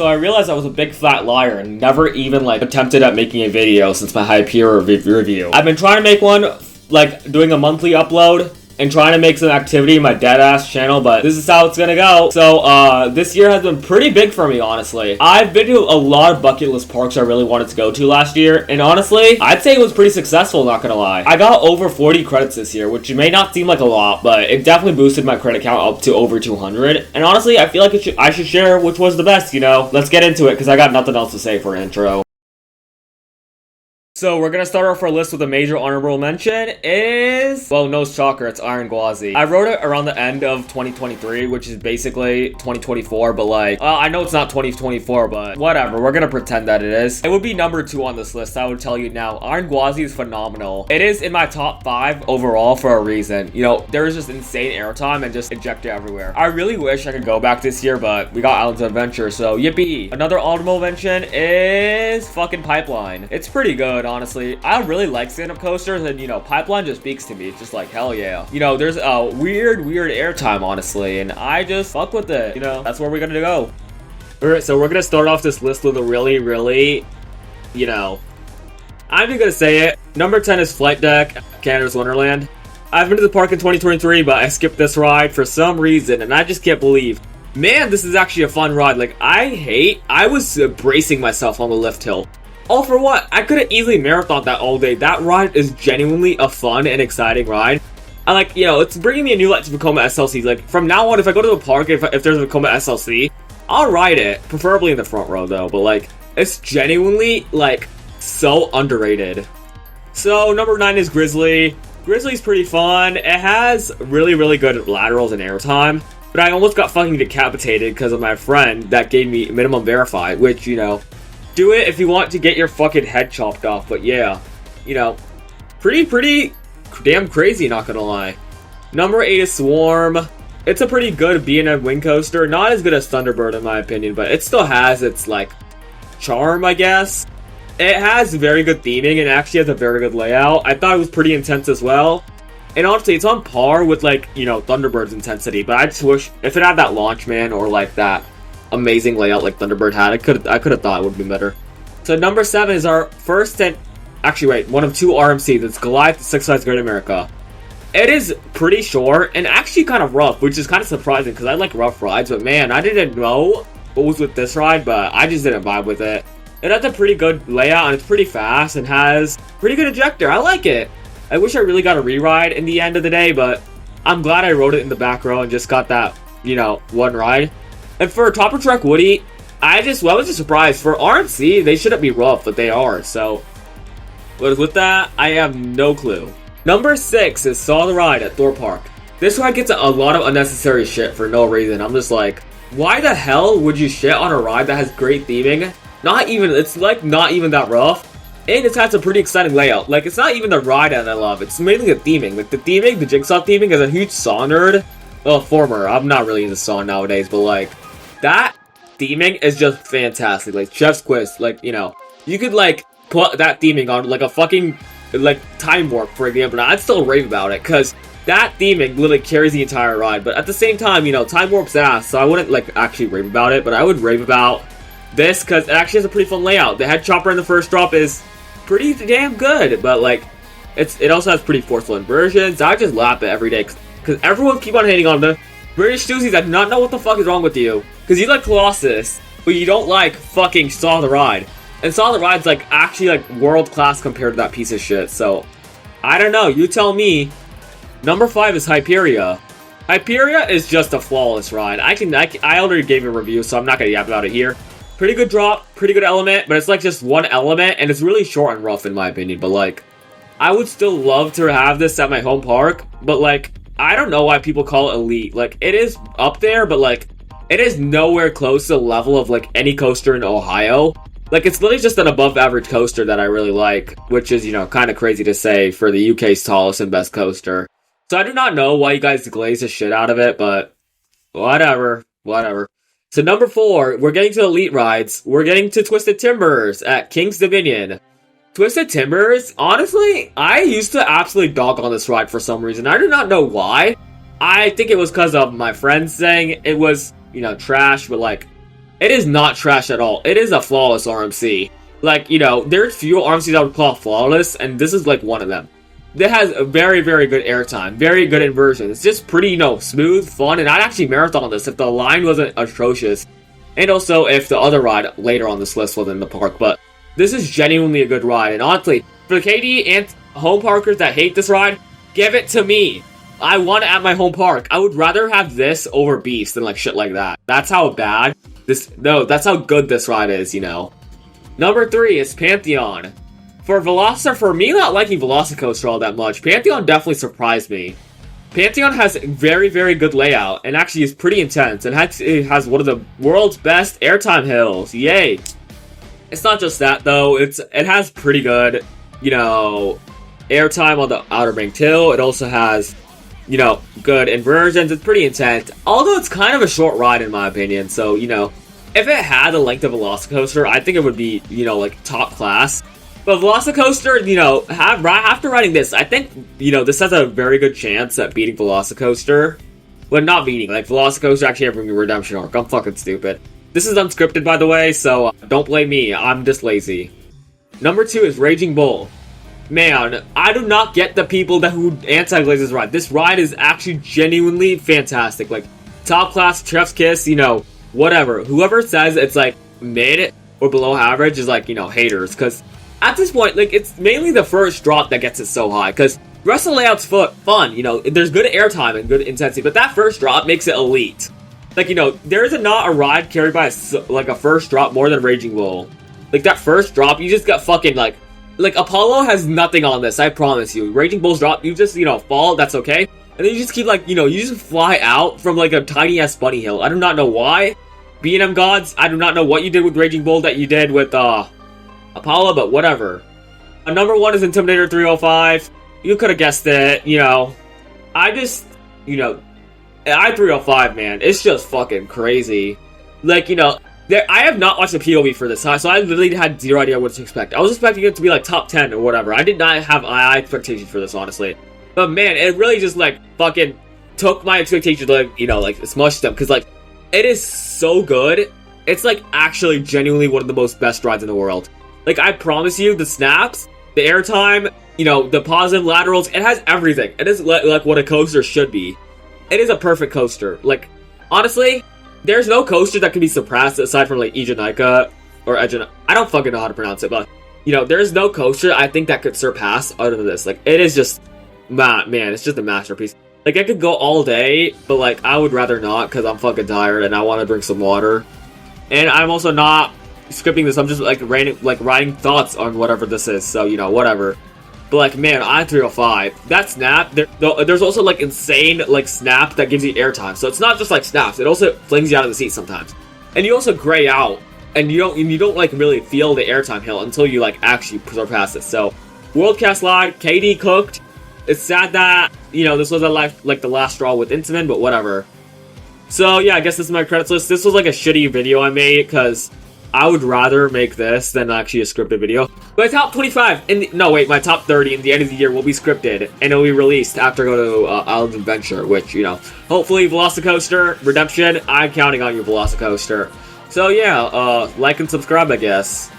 So I realized I was a big fat liar and never even attempted at making a video since my Hyperion review. I've been trying to make one, doing a monthly upload and trying to make some activity in my deadass channel, but this is how it's gonna go. So, this year has been pretty big for me, honestly. I've been to a lot of bucket list parks I really wanted to go to last year, and honestly, I'd say it was pretty successful, not gonna lie. I got over 40 credits this year, which may not seem like a lot, but it definitely boosted my credit count up to over 200, and honestly, I feel like I should share which was the best, you know? Let's get into it, because I got nothing else to say for an intro. So we're gonna start off our list with a major honorable mention is, well, no shocker, it's Iron Gwazi. I wrote it around the end of 2023, which is basically 2024, but I know it's not 2024, but whatever, we're gonna pretend that it is. It would be number 2 on this list, I would tell you now. Iron Gwazi is phenomenal. It is in my top 5 overall for a reason. You know, there is just insane airtime and just ejector everywhere. I really wish I could go back this year, but we got Islands of Adventure, so yippee. Another honorable mention is fucking Pipeline. It's pretty good, honestly. I really like stand-up coasters, and, you know, Pipeline just speaks to me. It's just like, hell yeah. You know, there's a weird airtime, honestly, and I just fuck with it. You know, that's where we're gonna go. Alright, so we're gonna start off this list with a really, you know, I'm just gonna say it. Number 10 is Flight Deck, Canada's Wonderland. I've been to the park in 2023, but I skipped this ride for some reason, and I just can't believe. Man, this is actually a fun ride. I was bracing myself on the lift hill. All for what? I could have easily marathoned that all day. That ride is genuinely a fun and exciting ride. You know, it's bringing me a new light to Vekoma SLC. From now on, if I go to the park, if there's a Vekoma SLC, I'll ride it. Preferably in the front row, though. But, it's genuinely, so underrated. So, number 9 is Grizzly. Grizzly's pretty fun. It has really good laterals and airtime. But I almost got fucking decapitated because of my friend that gave me minimum verify, which, you know, do it if you want to get your fucking head chopped off. But yeah, you know, pretty damn crazy, not gonna lie. Number 8 is Swarm. It's a pretty good B&M wing coaster. Not as good as Thunderbird in my opinion, but it still has its, charm, I guess. It has very good theming and actually has a very good layout. I thought it was pretty intense as well. And honestly, it's on par with, you know, Thunderbird's intensity. But I just wish, if it had that launch, man, or, that amazing layout like Thunderbird had, I could have thought it would be better. So number 7 is our first and actually wait, one of 2 RMCs. It's Goliath Six Flags Great America. It is pretty short and actually kind of rough, which is kind of surprising because I like rough rides, but man, I didn't know what was with this ride, but I just didn't vibe with it. It has a pretty good layout and it's pretty fast and has pretty good ejector. I like it. I wish I really got a re-ride in the end of the day, but I'm glad I rode it in the back row and just got that, you know, one ride. And for Topper Truck Woody, I was just surprised. For RMC, they shouldn't be rough, but they are. So, with that, I have no clue. Number 6 is Saw the Ride at Thorpe Park. This ride gets a lot of unnecessary shit for no reason. I'm just like, why the hell would you shit on a ride that has great theming? It's not even that rough. And it has a pretty exciting layout. It's not even the ride that I love. It's mainly the theming. The Jigsaw theming, as a huge Saw nerd. Well, former. I'm not really into Saw nowadays, but that theming is just fantastic. Chef's Quiz, you know, you could put that theming on a fucking Time Warp, for example. Now, I'd still rave about it because that theming literally carries the entire ride. But at the same time, you know, Time Warp's ass, so I wouldn't actually rave about it, but I would rave about this because it actually has a pretty fun layout. The head chopper in the first drop is pretty damn good, but it also has pretty forceful inversions. I just laugh at every day because everyone keep on hating on the British Stussies. I do not know what the fuck is wrong with you. Because you like Colossus, but you don't like fucking Saw the Ride. And Saw the Ride's actually world class compared to that piece of shit. So, I don't know. You tell me. Number 5 is Hyperia. Hyperia is just a flawless ride. I already gave a review, so I'm not gonna yap about it here. Pretty good drop, pretty good element, but it's just one element, and it's really short and rough in my opinion. But I would still love to have this at my home park, but I don't know why people call it elite. It is up there, but it is nowhere close to the level of any coaster in Ohio. It's literally just an above average coaster that I really like, which is, you know, kind of crazy to say for the UK's tallest and best coaster. So I do not know why you guys glaze the shit out of it, but whatever. So number 4, we're getting to elite rides. We're getting to Twisted Timbers at King's Dominion. Twisted Timbers, honestly, I used to absolutely dog on this ride for some reason. I do not know why. I think it was because of my friends saying it was, you know, trash, but It is not trash at all. It is a flawless RMC. Like, you know, there's few RMCs I would call flawless, and this is like one of them. It has a very, very good airtime, very good inversion. It's just pretty, you know, smooth, fun, and I'd actually marathon this if the line wasn't atrocious. And also if the other ride later on this list wasn't in the park, but this is genuinely a good ride. And honestly, for the KD and home parkers that hate this ride, give it to me. I want it at my home park. I would rather have this over Beast than like shit like that. That's how bad this, no, that's how good this ride is, you know. Number 3 is Pantheon. For me not liking Velocicoaster all that much, Pantheon definitely surprised me. Pantheon has very, very good layout, and actually is pretty intense, and it has one of the world's best airtime hills. Yay! It's not just that, though. It has pretty good, you know, airtime on the Outer Banked Hill. It also has, you know, good inversions. It's pretty intense, although it's kind of a short ride in my opinion, so, you know, if it had the length of Velocicoaster, I think it would be, you know, like, top class. But Velocicoaster, you know, after riding this, I think, you know, this has a very good chance at beating Velocicoaster. Well, not beating, like, Velocicoaster actually having a redemption arc. I'm fucking stupid. This is unscripted, by the way, so don't blame me. I'm just lazy. Number 2 is Raging Bull. Man, I do not get the people who anti-glaze this ride. This ride is actually genuinely fantastic. Like, top class, chef's kiss, you know, whatever. Whoever says it's, like, mid or below average is, like, you know, haters. Because at this point, like, it's mainly the first drop that gets it so high. Because the rest of the layout's fun, you know. There's good airtime and good intensity. But that first drop makes it elite. Like, you know, there is not a ride carried by, a first drop more than Raging Bull. Like, that first drop, you just got fucking, like, Apollo has nothing on this, I promise you. Raging Bull's drop, you just, you know, fall, that's okay. And then you just keep, like, you know, you just fly out from, like, a tiny-ass bunny hill. I do not know why. B&M gods, I do not know what you did with Raging Bull that you did with, Apollo, but whatever. Number 1 is Intimidator 305. You could have guessed it, you know. I just, you know, I-305, man, it's just fucking crazy. Like, you know, I have not watched the POV for this, so I literally had zero idea what to expect. I was expecting it to be, like, top 10 or whatever. I did not have high expectations for this, honestly. But, man, it really just, like, fucking took my expectations, like, you know, like, smushed them. Because, like, it is so good. It's, like, actually genuinely one of the most best rides in the world. Like, I promise you, the snaps, the airtime, you know, the positive laterals, it has everything. It is, like, what a coaster should be. It is a perfect coaster. Like, honestly, there's no coaster that can be surpassed aside from, like, Ejanica or Ejan. I don't fucking know how to pronounce it, but, you know, there's no coaster I think that could surpass other than this. Like, it is just, man, it's just a masterpiece. Like, I could go all day, but, like, I would rather not because I'm fucking tired and I want to drink some water. And I'm also not scripting this. I'm just, like, writing thoughts on whatever this is. So, you know, whatever. But, like, man, I-305, that snap, there's also, like, insane, like, snap that gives you airtime. So it's not just, like, snaps. It also flings you out of the seat sometimes. And you also gray out. And you don't, like, really feel the airtime hill until you, like, actually surpass it. So, Worldcast lied. KD cooked. It's sad that, you know, this was the last straw with Intamin, but whatever. So, yeah, I guess this is my credits list. This was, like, a shitty video I made, because I would rather make this than actually a scripted video. My top 25, my top 30 in the end of the year will be scripted, and it'll be released after I go to Islands Adventure, which, you know, hopefully Velocicoaster, Redemption, I'm counting on you, Velocicoaster. So, yeah, like and subscribe, I guess.